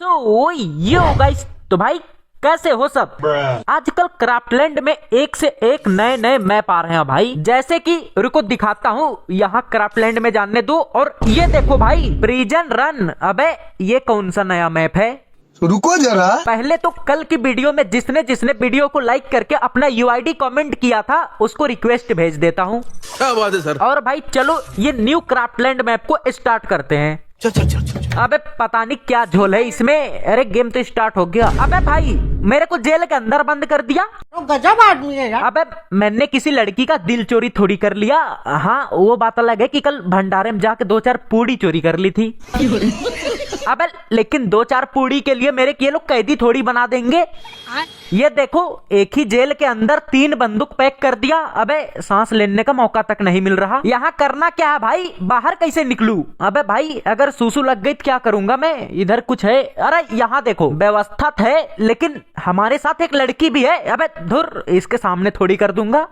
तो yo guys, तो भाई कैसे हो सब। आजकल क्राफ्टलैंड में एक से एक नए नए मैप आ रहे हैं भाई। जैसे कि रुको दिखाता हूँ, यहाँ क्राफ्टलैंड में जानने दो। और ये देखो भाई, प्रिजन रन। अबे ये कौन सा नया मैप है? रुको जरा। पहले तो कल की वीडियो में जिसने जिसने वीडियो को लाइक करके अपना यूआईडी कमेंट किया था उसको रिक्वेस्ट भेज देता हूँ। क्या बात है सर। और भाई चलो ये न्यू क्राफ्टलैंड मैप को स्टार्ट करते हैं। चल चल चल चल। अबे पता नहीं क्या झोल है इसमें। अरे गेम तो स्टार्ट हो गया। अबे भाई मेरे को जेल के अंदर बंद कर दिया। तो गजब आदमी है यार। अबे मैंने किसी लड़की का दिल चोरी थोड़ी कर लिया। हाँ वो बात अलग है कि कल भंडारे में जाके 2-4 पूड़ी चोरी कर ली थी। अबे लेकिन 2-4 पूड़ी के लिए मेरे ये लोग कैदी थोड़ी बना देंगे। ये देखो एक ही जेल के अंदर 3 बंदूक पैक कर दिया। अबे सांस लेने का मौका तक नहीं मिल रहा। यहाँ करना क्या है भाई? बाहर कैसे निकलूं? अबे भाई अगर सूसू लग गई तो क्या करूंगा मैं? इधर कुछ है? अरे यहाँ देखो व्यवस्था है, लेकिन हमारे साथ एक लड़की भी है। अबे धुर, इसके सामने थोड़ी कर दूंगा।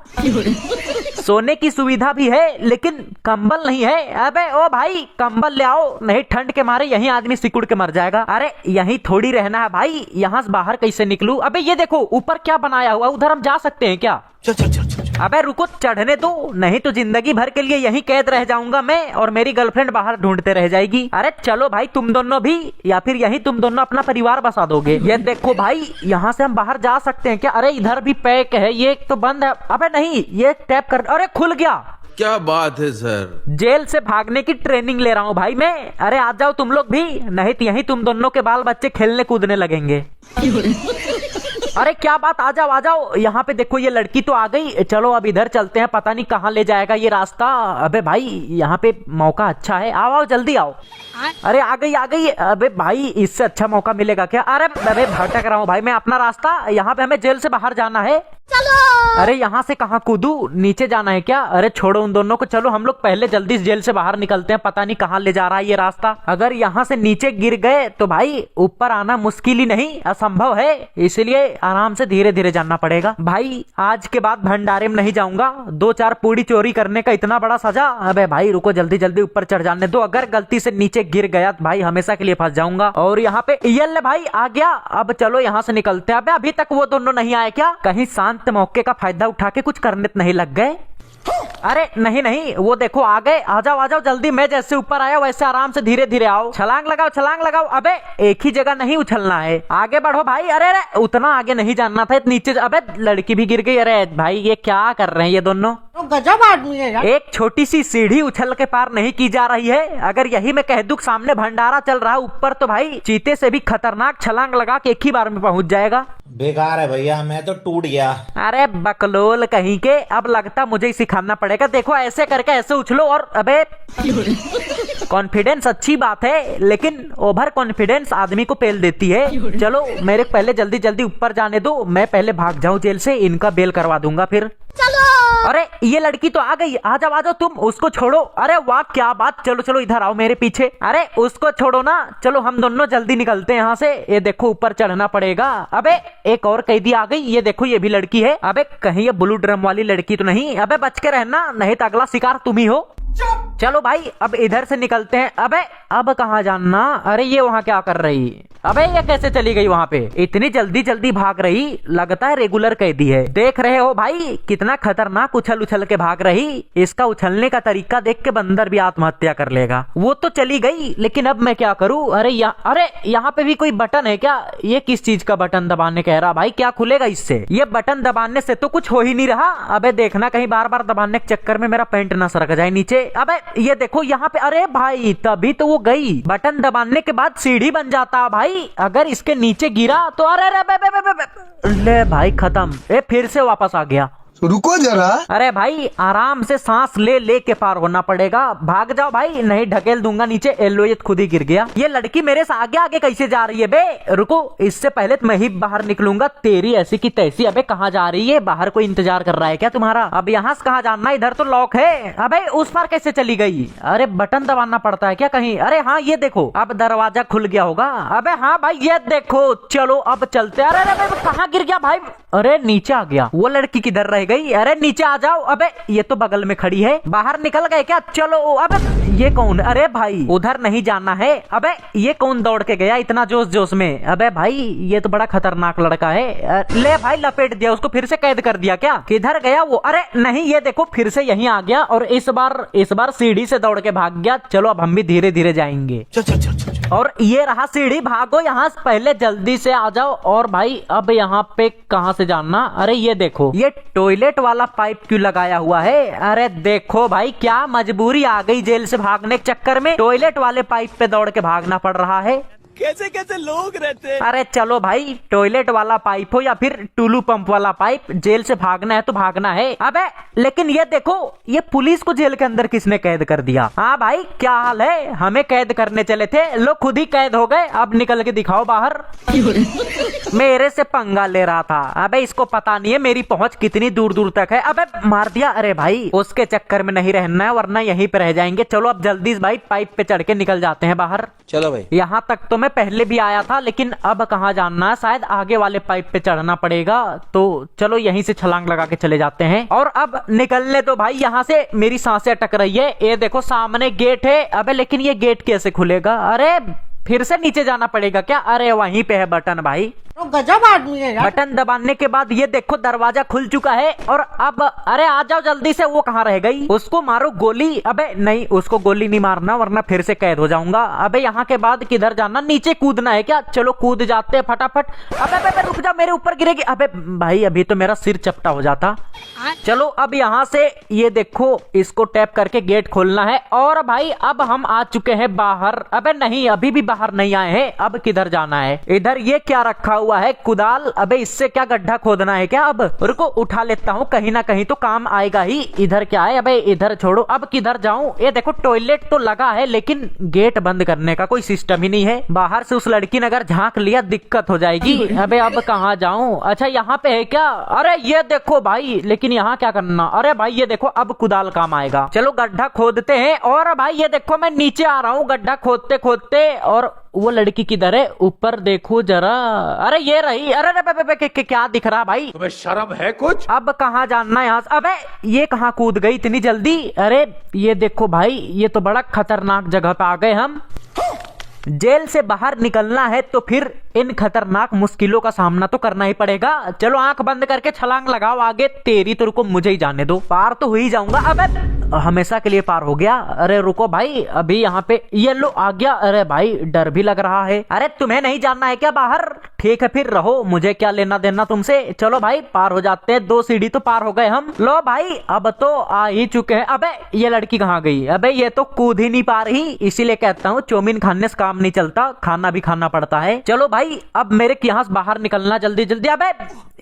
सोने की सुविधा भी है लेकिन कंबल नहीं है। अबे ओ भाई कंबल ले आओ, नहीं ठंड के मारे यहीं आदमी सिकुड़ के मर जाएगा। अरे यहीं थोड़ी रहना है भाई, यहाँ से बाहर कैसे निकलूं? अबे ये देखो ऊपर क्या बनाया हुआ, उधर हम जा सकते हैं क्या? चल चल चल चल। अबे रुको चढ़ने दो, नहीं तो जिंदगी भर के लिए यहीं कैद रह जाऊंगा मैं और मेरी गर्लफ्रेंड बाहर ढूंढते रह जाएगी। अरे चलो भाई तुम दोनों भी, या फिर यहीं तुम दोनों अपना परिवार बसा दोगे। ये देखो भाई यहाँ से हम बाहर जा सकते हैं क्या? अरे इधर भी पैक है, ये तो बंद है। अबे नहीं, ये टैप कर, अरे खुल गया। क्या बात है सर। जेल से भागने की ट्रेनिंग ले रहा हूँ भाई मैं। अरे आ जाओ तुम लोग भी, नहीं तो यहीं तुम दोनों के बाल बच्चे खेलने कूदने लगेंगे। अरे क्या बात, आ जाओ आ जाओ। यहाँ पे देखो ये लड़की तो आ गई। चलो अब इधर चलते हैं, पता नहीं कहाँ ले जाएगा ये रास्ता। अबे भाई यहाँ पे मौका अच्छा है, आओ आओ जल्दी आओ। अरे आ गई आ गई। अबे भाई इससे अच्छा मौका मिलेगा क्या? अरे अबे भटक रहा हूँ भाई मैं अपना रास्ता। यहाँ पे हमें जेल से बाहर जाना है। चलो। अरे यहाँ से कहाँ कूदू? नीचे जाना है क्या? अरे छोड़ो उन दोनों को, चलो हम लोग पहले जल्दी जेल से बाहर निकलते हैं। पता नहीं कहाँ ले जा रहा है ये रास्ता। अगर यहाँ से नीचे गिर गए तो भाई ऊपर आना मुश्किल ही नहीं असंभव है, इसलिए आराम से धीरे धीरे जाना पड़ेगा। भाई आज के बाद भंडारे में नहीं जाऊंगा। 2-4 पूड़ी चोरी करने का इतना बड़ा सजा। अबे भाई रुको जल्दी जल्दी ऊपर चढ़ जाने दो। अगर गलती से नीचे गिर गया तो भाई हमेशा के लिए फंस जाऊंगा। और यहाँ पे ये ले भाई आ गया। अब चलो यहाँ से निकलते हैं। अबे अभी तक वो दोनों नहीं आए क्या? कहीं शांत मौके का फायदा उठा के कुछ करने तो नहीं लग गए? अरे नहीं नहीं, वो देखो आ गए। आ जाओ जल्दी। मैं जैसे ऊपर आया वैसे आराम से धीरे धीरे आओ। छलांग लगाओ छलांग लगाओ। अबे एक ही जगह नहीं उछलना है, आगे बढ़ो भाई। अरे अरे उतना आगे नहीं जाना था, नीचे। अबे लड़की भी गिर गई। अरे भाई ये क्या कर रहे हैं ये दोनों? तो गजब आदमी है यार। एक छोटी सी सीढ़ी उछल के पार नहीं की जा रही है। अगर यही मैं कह दूं सामने भंडारा चल रहा है ऊपर, तो भाई चीते से भी खतरनाक छलांग लगा के एक ही बार में पहुंच जाएगा। बेकार है भैया, मैं तो टूट गया। अरे बकलोल कहीं के, अब लगता मुझे ही सिखाना पड़ेगा। देखो ऐसे करके ऐसे उछलो। और अबे कॉन्फिडेंस अच्छी बात है, लेकिन ओवर कॉन्फिडेंस आदमी को पेल देती है। चलो मेरे पहले जल्दी जल्दी ऊपर जाने दो, मैं पहले भाग जाऊं जेल से, इनका बेल करवा दूंगा फिर। चलो। अरे ये लड़की तो आ गई। आ जाओ तुम, उसको छोड़ो। अरे वाह क्या बात, चलो चलो इधर आओ मेरे पीछे। अरे उसको छोड़ो ना, चलो हम दोनों जल्दी निकलते हैं यहाँ से। ये देखो ऊपर चढ़ना पड़ेगा। अबे एक और कैदी आ गई। ये देखो ये भी लड़की है। अबे कहीं ये ब्लू ड्रम वाली लड़की तो नहीं? अबे बच के रहना, नहीं तो अगला शिकार तुम ही हो। चलो भाई अब इधर से निकलते हैं। अबे अब कहाँ जाना? अरे ये वहाँ क्या कर रही? अबे ये कैसे चली गई वहाँ पे? इतनी जल्दी जल्दी भाग रही, लगता है रेगुलर कैदी है। देख रहे हो भाई कितना खतरनाक उछल उछल के भाग रही। इसका उछलने का तरीका देख के बंदर भी आत्महत्या कर लेगा। वो तो चली गई, लेकिन अब मैं क्या करूँ? अरे यहाँ पे भी कोई बटन है क्या? ये किस चीज का बटन दबाने कह रहा भाई? क्या खुलेगा इससे? ये बटन दबाने से तो कुछ हो ही नहीं रहा। अबे देखना कहीं बार बार दबाने के चक्कर में मेरा पैंट न सरक जाए नीचे। अबे ये देखो यहाँ पे, अरे भाई तभी तो वो गई। बटन दबाने के बाद सीढ़ी बन जाता भाई। अगर इसके नीचे गिरा तो अरे ले भाई खत्म। फिर से वापस आ गया। रुको जरा। अरे भाई आराम से सांस ले के पार होना पड़ेगा। भाग जाओ भाई, नहीं ढकेल दूंगा नीचे। एलो ये खुद ही गिर गया। ये लड़की मेरे से आगे आगे कैसे जा रही है बे? रुको इससे पहले तो मैं ही बाहर निकलूंगा। तेरी ऐसी की तैसी। अबे कहाँ जा रही है? बाहर कोई इंतजार कर रहा है क्या तुम्हारा? अब यहाँ से कहाँ जाना? इधर तो लॉक है। अबे उस पार कैसे चली गई? अरे बटन दबाना पड़ता है क्या कहीं? अरे हाँ ये देखो अब दरवाजा खुल गया होगा। अबे हाँ भाई ये देखो, चलो अब चलते। अरे कहाँ गिर गया भाई? अरे नीचे आ गया। वो लड़की किधर रह गई? अरे नीचे आ जाओ। अबे ये तो बगल में खड़ी है, बाहर निकल गए क्या? चलो। अबे ये कौन? अरे भाई उधर नहीं जाना है। अबे ये कौन दौड़ के गया इतना जोश जोश में? अबे भाई ये तो बड़ा खतरनाक लड़का है। ले भाई लपेट दिया उसको, फिर से कैद कर दिया क्या? किधर गया वो? अरे नहीं, ये देखो फिर से यहीं आ गया और इस बार सीढ़ी से दौड़ के भाग गया। चलो अब हम भी धीरे धीरे जाएंगे। चल चल चल चल चल। और ये रहा सीढ़ी, भागो यहाँ से, पहले जल्दी से आ जाओ। और भाई अब यहाँ पे कहाँ से जाना? अरे ये देखो, ये टॉयलेट वाला पाइप क्यों लगाया हुआ है? अरे देखो भाई क्या मजबूरी आ गई, जेल से भागने के चक्कर में टॉयलेट वाले पाइप पे दौड़ के भागना पड़ रहा है। कैसे कैसे लोग रहते हैं। अरे चलो भाई, टॉयलेट वाला पाइप हो या फिर टुलू पंप वाला पाइप, जेल से भागना है तो भागना है। अबे लेकिन ये देखो, ये पुलिस को जेल के अंदर किसने कैद कर दिया? हाँ भाई क्या हाल है? हमें कैद करने चले थे, लोग खुद ही कैद हो गए। अब निकल के दिखाओ बाहर। मेरे से पंगा ले रहा था। अबे इसको पता नहीं है मेरी पहुंच कितनी दूर दूर तक है। अबे मार दिया। अरे भाई उसके चक्कर में नहीं रहना है वरना यहीं पे रह जाएंगे। चलो अब जल्दी से भाई पाइप पे चढ़ के निकल जाते हैं बाहर। चलो भाई। यहाँ तक तो मैं पहले भी आया था, लेकिन अब कहाँ जाना है? शायद आगे वाले पाइप पे चढ़ना पड़ेगा। तो चलो यहीं से छलांग लगा के चले जाते हैं। और अब निकलने तो भाई यहाँ से, मेरी सांसें अटक रही है। ये देखो सामने गेट है। अबे लेकिन ये गेट कैसे खुलेगा? अरे फिर से नीचे जाना पड़ेगा क्या? अरे वहीं पे है बटन भाई। तो गजब आदमी है यार। बटन दबाने के बाद ये देखो दरवाजा खुल चुका है। और अब अरे आ जाओ जल्दी से। वो कहाँ रह गई? उसको मारो गोली। अबे नहीं, उसको गोली नहीं मारना वरना फिर से कैद हो जाऊंगा। अबे यहाँ के बाद किधर जाना? नीचे कूदना है क्या? चलो कूद जाते हैं फटाफट। अबे रुक जा, मेरे ऊपर गिरेगी। अबे भाई अभी तो मेरा सिर चपटा हो जाता। चलो अब यहाँ से ये देखो, इसको टैप करके गेट खोलना है। और भाई अब हम आ चुके हैं बाहर। अबे नहीं, अभी भी बाहर नहीं आए हैं। अब किधर जाना है? इधर ये क्या रखा हुआ है? कुदाल। अबे इससे क्या गड्ढा खोदना है क्या? अब रुको उठा लेता हूँ, कहीं ना कहीं तो काम आएगा ही। इधर क्या है? अबे इधर छोड़ो। अब किधर जाऊं? ये देखो टॉयलेट तो लगा है लेकिन गेट बंद करने का कोई सिस्टम ही नहीं है। बाहर से उस लड़की ने अगर झांक लिया दिक्कत हो जाएगी। अबे अब कहाँ जाऊं? अच्छा यहाँ पे है क्या? अरे ये देखो भाई, लेकिन यहाँ क्या करना? अरे भाई ये देखो अब कुदाल काम आएगा। चलो गड्ढा खोदते हैं। और भाई ये देखो मैं नीचे आ रहा हूँ गड्ढा खोदते खोदते। और वो लड़की किधर है? ऊपर देखो जरा। अरे ये रही। अरे क्या दिख रहा भाई? तुम्हें शर्म है कुछ? अब कहाँ जानना है यहाँ से? अबे ये कहाँ कूद गई इतनी जल्दी? अरे ये देखो भाई, ये तो बड़ा खतरनाक जगह पे आ गए हम। जेल से बाहर निकलना है तो फिर इन खतरनाक मुश्किलों का सामना तो करना ही पड़ेगा। चलो आंख बंद करके छलांग लगाओ आगे। तेरी तो रुको, मुझे ही जाने दो, पार तो हो ही जाऊंगा। अबे हमेशा के लिए पार हो गया। अरे रुको भाई, अभी यहाँ पे ये लो आ गया। अरे भाई डर भी लग रहा है। अरे तुम्हें नहीं जानना है क्या बाहर? ठीक है फिर रहो, मुझे क्या लेना देना तुमसे। चलो भाई पार हो जाते हैं। 2 सीढ़ी तो पार हो गए हम। लो भाई अब तो आ ही चुके हैं। अबे ये लड़की कहाँ गई? अबे ये तो कूद ही नहीं पा रही। इसीलिए कहता हूँ चौमीन खाने से काम नहीं चलता, खाना भी खाना पड़ता है। चलो भाई अब मेरे यहाँ से बाहर निकलना जल्दी जल्दी। अबे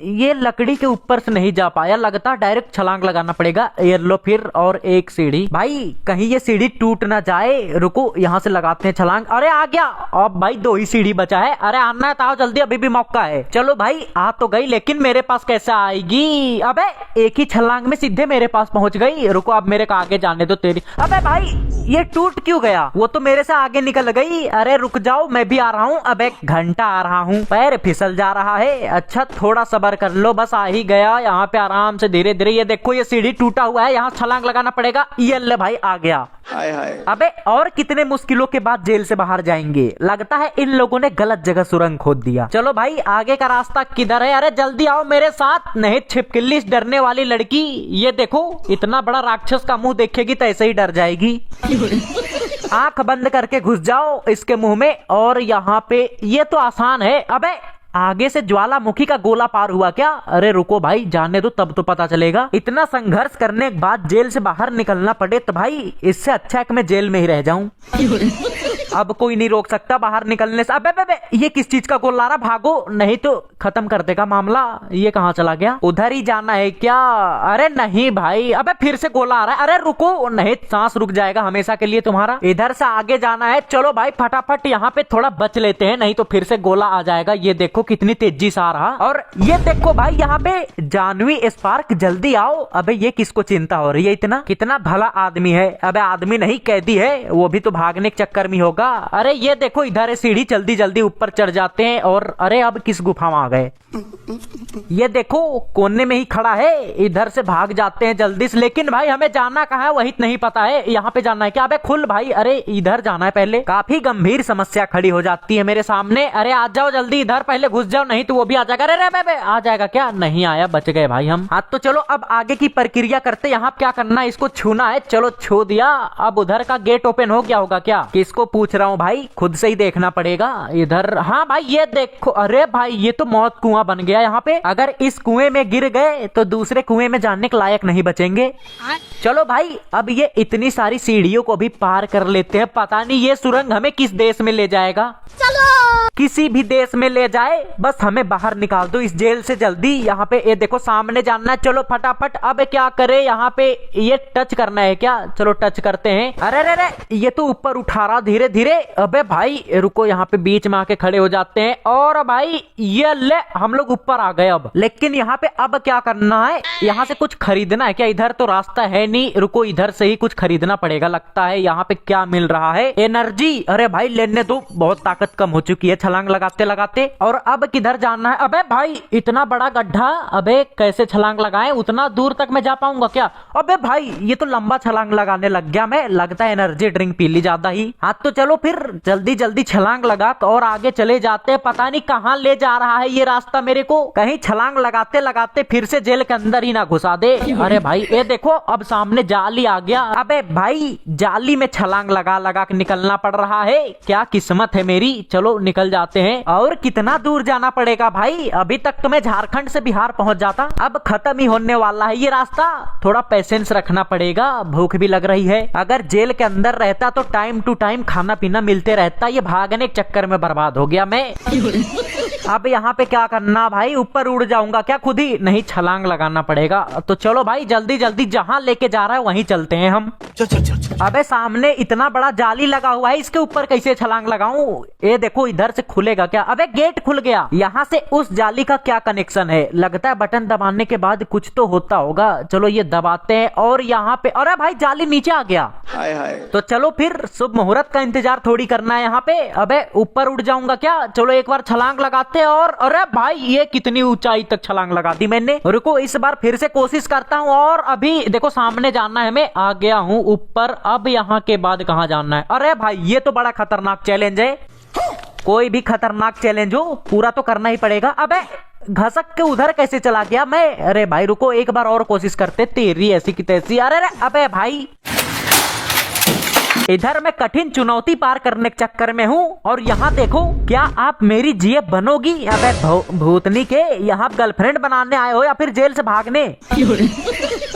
ये लकड़ी के ऊपर से नहीं जा पाया, लगता डायरेक्ट छलांग लगाना पड़ेगा। ये लो फिर और एक सीढ़ी। भाई कहीं ये सीढ़ी टूट ना जाए। रुको यहाँ से लगाते हैं छलांग। अरे आ गया। अब भाई 2 ही सीढ़ी बचा है। अरे आना है तो आओ जल्दी, अभी भी मौका है। चलो भाई आ तो गई, लेकिन मेरे पास कैसे आएगी? अबे एक ही छलांग में सीधे मेरे पास पहुंच गई। रुको अब मेरे को आगे जाने दो तेरी। अबे भाई ये टूट क्यों गया? वो तो मेरे से आगे निकल गई। अरे रुक जाओ, मैं भी आ रहा हूँ। अब 1 घंटा आ रहा हूँ, पैर फिसल जा रहा है। अच्छा थोड़ा सब्र कर लो, बस आ ही गया। यहाँ पे आराम से धीरे धीरे। ये देखो ये सीढ़ी टूटा हुआ है, यहाँ छलांग लगाना पड़ेगा। ये ले भाई आ गया। हाय हाय। अबे और कितने मुश्किलों के बाद जेल से बाहर जाएंगे। लगता है इन लोगों ने गलत जगह सुरंग खोद दिया। चलो भाई आगे का रास्ता किधर है? अरे जल्दी आओ मेरे साथ, नहीं छिपकली डरने वाली लड़की। ये देखो इतना बड़ा राक्षस का मुंह देखेगी तो ऐसे ही डर जाएगी। आंख बंद करके घुस जाओ इसके मुंह में। और यहाँ पे ये तो आसान है। अबे आगे से ज्वालामुखी का गोला पार हुआ क्या? अरे रुको भाई जाने दो, तब तो पता चलेगा। इतना संघर्ष करने के बाद जेल से बाहर निकलना पड़े तो भाई इससे अच्छा है कि मैं जेल में ही रह जाऊं। अब कोई नहीं रोक सकता बाहर निकलने से। अबे ये किस चीज का गोला आ रहा? भागो नहीं तो खत्म कर देगा मामला। ये कहाँ चला गया? उधर ही जाना है क्या? अरे नहीं भाई, अबे फिर से गोला आ रहा है। अरे रुको, नहीं सांस रुक जाएगा हमेशा के लिए तुम्हारा। इधर से आगे जाना है। चलो भाई फटाफट यहाँ पे थोड़ा बच लेते हैं, नहीं तो फिर से गोला आ जाएगा। ये देखो कितनी तेजी से आ रहा। और ये देखो भाई यहाँ पे जानवी स्पार्क, जल्दी आओ। अबे ये किसको चिंता हो रही है? इतना कितना भला आदमी है। अबे आदमी नहीं कैदी है, वो भी तो भागने के चक्कर में होगा। होगा। अरे ये देखो इधर है सीढ़ी, जल्दी जल्दी ऊपर चढ़ जाते हैं। और अरे अब किस गुफा में आ गए? ये देखो कोने में ही खड़ा है, इधर से भाग जाते हैं जल्दी से। लेकिन भाई हमें जाना कहाँ है वही नहीं पता है। यहाँ पे जाना है क्या? अबे खुल भाई। अरे इधर जाना है पहले। काफी गंभीर समस्या खड़ी हो जाती है मेरे सामने। अरे आ जाओ जल्दी इधर, पहले घुस जाओ नहीं तो वो भी आ जाएगा। अरे बे आ जाएगा क्या? नहीं आया, बच गए भाई हम। हाँ तो चलो अब आगे की प्रक्रिया करते। यहाँ क्या करना है? इसको छूना है। चलो छू दिया। अब उधर का गेट ओपन हो गया होगा क्या? किसको पूछ रहा हूँ भाई, खुद से ही देखना पड़ेगा इधर। हाँ भाई ये देखो, अरे भाई ये तो मौत कुआं बन गया यहाँ पे। अगर इस कुएं में गिर गए तो दूसरे कुएं में जाने के लायक नहीं बचेंगे। चलो भाई अब ये इतनी सारी सीढ़ियों को भी पार कर लेते हैं। पता नहीं ये सुरंग हमें किस देश में ले जाएगा। चलो किसी भी देश में ले जाए, बस हमें बाहर निकाल दो इस जेल से जल्दी। यहाँ पे ये देखो सामने जाना है। चलो फटाफट। अब क्या करे? यहाँ पे ये टच करना है क्या? चलो टच करते हैं। अरे अरे ये तो ऊपर उठा रहा धीरे धीरे। अबे भाई रुको, यहाँ पे बीच में आके खड़े हो जाते हैं। और भाई ये ले, हम लोग ऊपर आ गए अब। लेकिन यहाँ पे अब क्या करना है? यहाँ से कुछ खरीदना है क्या? इधर तो रास्ता है नहीं। रुको इधर से ही कुछ खरीदना पड़ेगा लगता है। यहाँ पे क्या मिल रहा है? एनर्जी। अरे भाई लेने दो, बहुत ताकत कम हो चुकी है छलांग लगाते लगाते। और अब किधर जाना है? अबे भाई इतना बड़ा गड्ढा, अबे कैसे छलांग लगाए? उतना दूर तक मैं जा पाऊंगा क्या? अबे भाई ये तो लंबा छलांग लगाने लग गया मैं। लगता है एनर्जी ड्रिंक पी ली ज्यादा ही। हाँ तो चलो फिर जल्दी जल्दी छलांग लगा और आगे चले जाते हैं। पता नहीं कहाँ ले जा रहा है ये रास्ता मेरे को। कहीं छलांग लगाते लगाते फिर से जेल के अंदर ही ना घुसा दे। अरे भाई ये देखो अब सामने जाली आ गया। अबे भाई जाली में छलांग लगा लगा के निकलना पड़ रहा है। क्या किस्मत है मेरी। चलो निकल जाते हैं। और कितना दूर जाना पड़ेगा भाई? अभी तक तो मैं झारखंड से बिहार पहुंच जाता। अब खत्म ही होने वाला है ये रास्ता। थोड़ा पेशेंस रखना पड़ेगा, भूख भी लग रही है। अगर जेल के अंदर रहता तो टाइम टू टाइम खाना पीना मिलते रहता। ये भागने के चक्कर में बर्बाद हो गया मैं। अब यहाँ पे क्या करना भाई? ऊपर उड़ जाऊंगा क्या खुद ही? नहीं छलांग लगाना पड़ेगा। तो चलो भाई जल्दी जल्दी जहाँ लेके जा रहा है वहीं चलते हैं हम। अबे सामने इतना बड़ा जाली लगा हुआ है, इसके ऊपर कैसे छलांग लगाऊं? ये देखो इधर से खुलेगा क्या? अबे गेट खुल गया। यहाँ से उस जाली का क्या कनेक्शन है? लगता है बटन दबाने के बाद कुछ तो होता होगा। चलो ये दबाते हैं और यहाँ पे, अरे भाई जाली नीचे आ गया। हाय हाय। तो चलो फिर शुभ मुहूर्त का इंतजार थोड़ी करना है यहाँ पे। अबे ऊपर उड़ जाऊंगा क्या? चलो एक बार छलांग लगाते हैं। और अरे भाई ये कितनी ऊंचाई तक छलांग लगा दी मैंने। रुको इस बार फिर से कोशिश करता हूँ। और अभी देखो सामने जाना है, मैं आ गया हूँ ऊपर। अब यहाँ के बाद कहाँ जाना है? अरे भाई ये तो बड़ा खतरनाक चैलेंज है। कोई भी खतरनाक चैलेंज हो पूरा तो करना ही पड़ेगा। अबे घसक के उधर कैसे चला गया मैं? अरे भाई रुको एक बार और कोशिश करते। तेरी ऐसी की तैसी। अरे अबे भाई इधर मैं कठिन चुनौती पार करने के चक्कर में हूँ। और यहाँ देखो, क्या आप मेरी जीएफ बनोगी? अबे भूतनी के, यहाँ गर्लफ्रेंड बनाने आए हो या फिर जेल से भागने?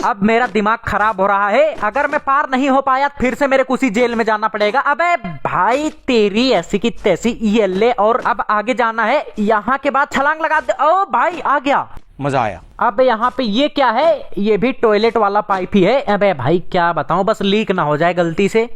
अब मेरा दिमाग खराब हो रहा है। अगर मैं पार नहीं हो पाया फिर से मेरे को उसी जेल में जाना पड़ेगा। अबे भाई तेरी ऐसी की तैसी। ये ले। और अब आगे जाना है। यहाँ के बाद छलांग लगा दे। ओ भाई आ गया, मजा आया। अब यहाँ पे ये क्या है? ये भी टॉयलेट वाला पाइप ही है। अबे भाई क्या बताऊं, बस लीक ना हो जाए गलती से।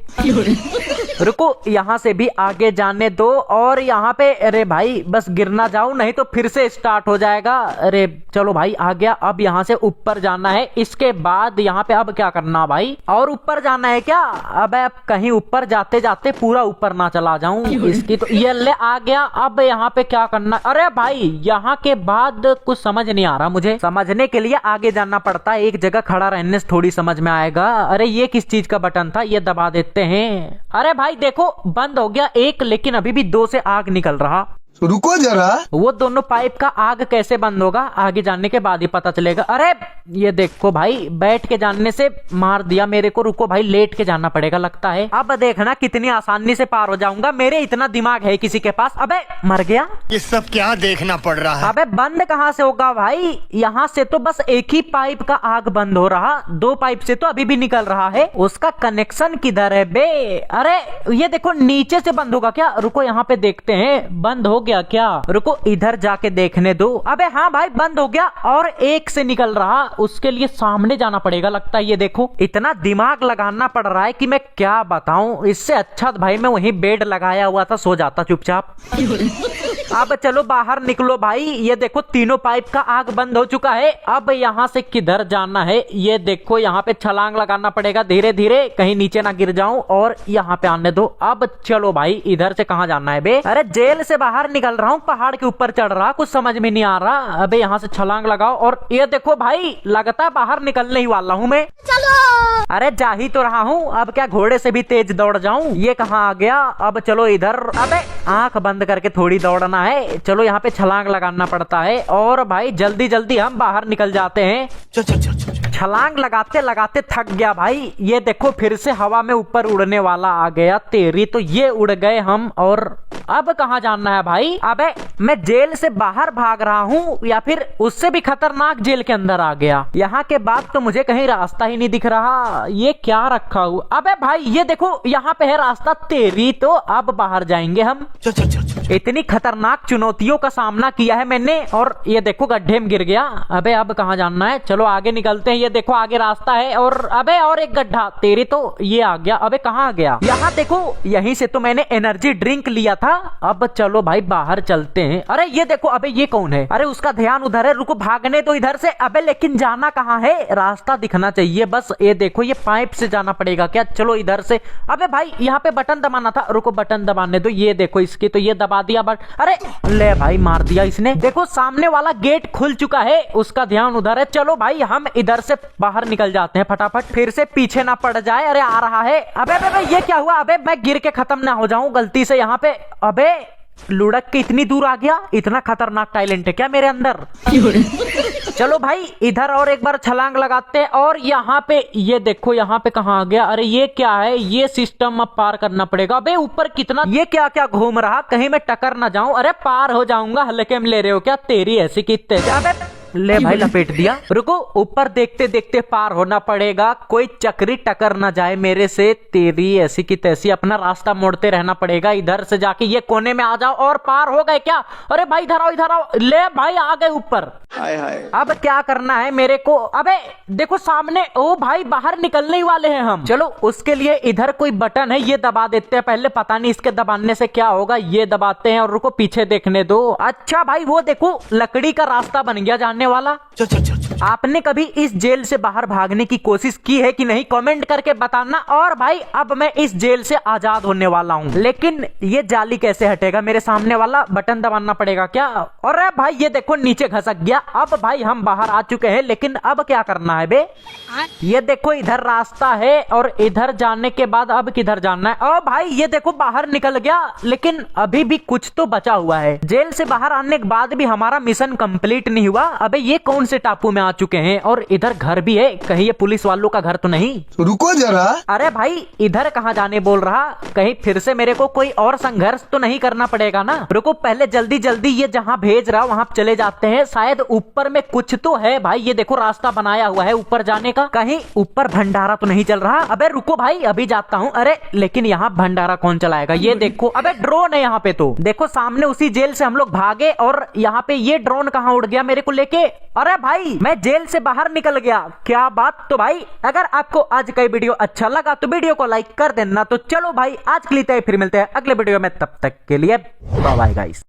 रुको यहाँ से भी आगे जाने दो। और यहाँ पे अरे भाई बस गिर ना जाऊं नहीं तो फिर से स्टार्ट हो जाएगा। अरे चलो भाई आ गया। अब यहाँ से ऊपर जाना है। इसके बाद यहाँ पे अब क्या करना भाई? और ऊपर जाना है क्या? अब कहीं ऊपर जाते जाते पूरा ऊपर ना चला जाऊं इसकी। तो ये ले आ गया। अब यहाँ पे क्या करना? अरे भाई यहाँ के बाद कुछ समझ नहीं आ रहा मुझे। समझने के लिए आगे जाना पड़ता है। एक जगह खड़ा रहने से थोड़ी समझ में आएगा। अरे ये किस चीज का बटन था? ये दबा देते हैं। अरे भाई देखो बंद हो गया एक, लेकिन अभी भी दो से आग निकल रहा। रुको जरा। वो दोनों पाइप का आग कैसे बंद होगा? आगे जाने के बाद ही पता चलेगा। अरे ये देखो भाई बैठ के जाने से मार दिया मेरे को। रुको भाई लेट के जाना पड़ेगा लगता है। अब देखना कितनी आसानी से पार हो जाऊंगा। मेरे इतना दिमाग है किसी के पास? अबे मर गया। ये सब क्या देखना पड़ रहा है? अबे बंद कहाँ से होगा भाई? यहाँ से तो बस एक ही पाइप का आग बंद हो रहा, दो पाइप से तो अभी भी निकल रहा है। उसका कनेक्शन किधर है बे? अरे ये देखो नीचे से बंद होगा क्या? रुको यहाँ पे देखते हैं बंद हो गया क्या? रुको इधर जाके देखने दो। अबे हाँ भाई बंद हो गया। और एक से निकल रहा, उसके लिए सामने जाना पड़ेगा लगता है। ये देखो इतना दिमाग लगाना पड़ रहा है कि मैं क्या बताऊं। इससे अच्छा भाई मैं वहीं बेड लगाया हुआ था, सो जाता चुपचाप। अब चलो बाहर निकलो भाई। ये देखो तीनों पाइप का आग बंद हो चुका है। अब यहाँ से किधर जाना है? ये देखो यहाँ पे छलांग लगाना पड़ेगा धीरे धीरे, कहीं नीचे ना गिर जाऊं। और यहाँ पे आने दो। अब चलो भाई, इधर से कहाँ जाना है बे? अरे जेल से बाहर निकल रहा हूँ, पहाड़ के ऊपर चढ़ रहा, कुछ समझ में नहीं आ रहा। अबे यहाँ से छलांग लगाओ। और ये देखो भाई, लगता है बाहर निकलने ही वाला हूँ मैं। चलो। अरे जा ही तो रहा हूँ, अब क्या घोड़े से भी तेज दौड़ जाऊं? ये कहाँ आ गया? अब चलो इधर। अबे आंख बंद करके थोड़ी दौड़ना है। चलो यहाँ पे छलांग लगाना पड़ता है और भाई जल्दी जल्दी हम बाहर निकल जाते हैं। चल चल चल चल। छलांग लगाते लगाते थक गया भाई। ये देखो फिर से हवा में ऊपर उड़ने वाला आ गया। तेरी तो ये उड़ गए हम। और अब कहाँ जाना है भाई? अबे मैं जेल से बाहर भाग रहा हूँ या फिर उससे भी खतरनाक जेल के अंदर आ गया? यहाँ के बाद तो मुझे कहीं रास्ता ही नहीं दिख रहा। ये क्या रखा हुआ? अबे भाई ये देखो यहाँ पे है रास्ता। तेरी तो अब बाहर जाएंगे हम। चल चल चल चल। इतनी खतरनाक चुनौतियों का सामना किया है मैंने और ये देखो गड्ढे में गिर गया। अबे अब कहाँ जाना है? चलो आगे निकलते हैं। ये देखो आगे रास्ता है और अबे और एक गड्ढा। तेरी तो ये आ गया। अबे कहाँ आ गया? यहाँ देखो, यहीं से तो मैंने एनर्जी ड्रिंक लिया था। अब चलो भाई बाहर चलते हैं। अरे ये देखो, अबे ये कौन है? अरे उसका ध्यान उधर है, रुको भागने दो इधर से। अबे लेकिन जाना कहाँ है? रास्ता दिखना चाहिए बस। ये देखो ये पाइप से जाना पड़ेगा क्या? चलो इधर से। अबे भाई यहाँ पे बटन दबाना था, रुको बटन दबाने दो। ये देखो इसकी तो ये दबा दिया बट अरे ले भाई मार दिया इसने। देखो सामने वाला गेट खुल चुका है, उसका ध्यान उधर है। चलो भाई हम इधर से बाहर निकल जाते हैं फटाफट, फिर से पीछे ना पड़ जाए। अरे आ रहा है। अबे अबे ये क्या हुआ? अबे मैं गिर के खत्म ना हो जाऊं गलती से यहाँ पे। अबे लुढ़क के इतनी दूर आ गया। इतना खतरनाक टैलेंट है क्या मेरे अंदर? चलो भाई इधर और एक बार छलांग लगाते हैं। और यहाँ पे ये देखो, यहाँ पे कहाँ आ गया? अरे ये क्या है? ये सिस्टम अब पार करना पड़ेगा। अबे ऊपर कितना ये क्या क्या घूम रहा, कहीं मैं टकर ना जाऊं। अरे पार हो जाऊंगा, हल्के में ले रहे हो क्या? तेरी ऐसी की तेज। ले भाई लपेट दिया। रुको ऊपर देखते देखते पार होना पड़ेगा, कोई चक्री टकर ना जाए मेरे से। तेरी ऐसी की तैसी, अपना रास्ता मोड़ते रहना पड़ेगा। इधर से जाके ये कोने में आ जाओ और पार हो गए क्या? अरे भाई इधर आओ इधर आओ। ले भाई आ गए ऊपर। हाय हाय। अब क्या करना है मेरे को? अबे देखो सामने, ओ भाई बाहर निकलने ही वाले हैं हम। चलो उसके लिए इधर कोई बटन है, ये दबा देते हैं पहले। पता नहीं इसके दबाने से क्या होगा। ये दबाते हैं और रुको पीछे देखने दो। अच्छा भाई वो देखो लकड़ी का रास्ता बन गया जाने वाला। चल चल चल चल। आपने कभी इस जेल से बाहर भागने की कोशिश की है कि नहीं? कमेंट करके बताना। और भाई अब मैं इस जेल से आजाद होने वाला हूँ, लेकिन ये जाली कैसे हटेगा? मेरे सामने वाला बटन दबाना पड़ेगा क्या? और भाई ये देखो नीचे घसक गया। अब भाई हम बाहर आ चुके हैं, लेकिन अब क्या करना है बे? ये देखो इधर रास्ता है और इधर जाने के बाद अब किधर जाना है? ओ भाई ये देखो बाहर निकल गया, लेकिन अभी भी कुछ तो बचा हुआ है। जेल से बाहर आने के बाद भी हमारा मिशन कंप्लीट नहीं हुआ। अबे ये कौन से टापू में आ चुके हैं? और इधर घर भी है, कहीं ये पुलिस वालों का घर तो नहीं? रुको जरा। अरे भाई इधर कहाँ जाने बोल रहा? कहीं फिर से मेरे को कोई और संघर्ष तो नहीं करना पड़ेगा ना? रुको पहले जल्दी जल्दी ये जहाँ भेज रहा वहाँ चले जाते हैं। शायद ऊपर में कुछ तो है भाई। ये देखो रास्ता बनाया हुआ है ऊपर जाने का। कहीं ऊपर भंडारा तो नहीं चल रहा? अबे रुको भाई अभी जाता हूँ। अरे लेकिन यहाँ भंडारा कौन चलाएगा? ये देखो अबे ड्रोन है यहाँ पे। तो देखो सामने उसी जेल से हम लोग भागे और यहाँ पे ये ड्रोन कहाँ उड़ गया मेरे को लेके? अरे भाई मैं जेल से बाहर निकल गया। क्या बात। तो भाई अगर आपको आज का वीडियो अच्छा लगा तो वीडियो को लाइक कर देना। तो चलो भाई आज के लिए फिर मिलते हैं अगले वीडियो में, तब तक के लिए बाय बाय गाइस।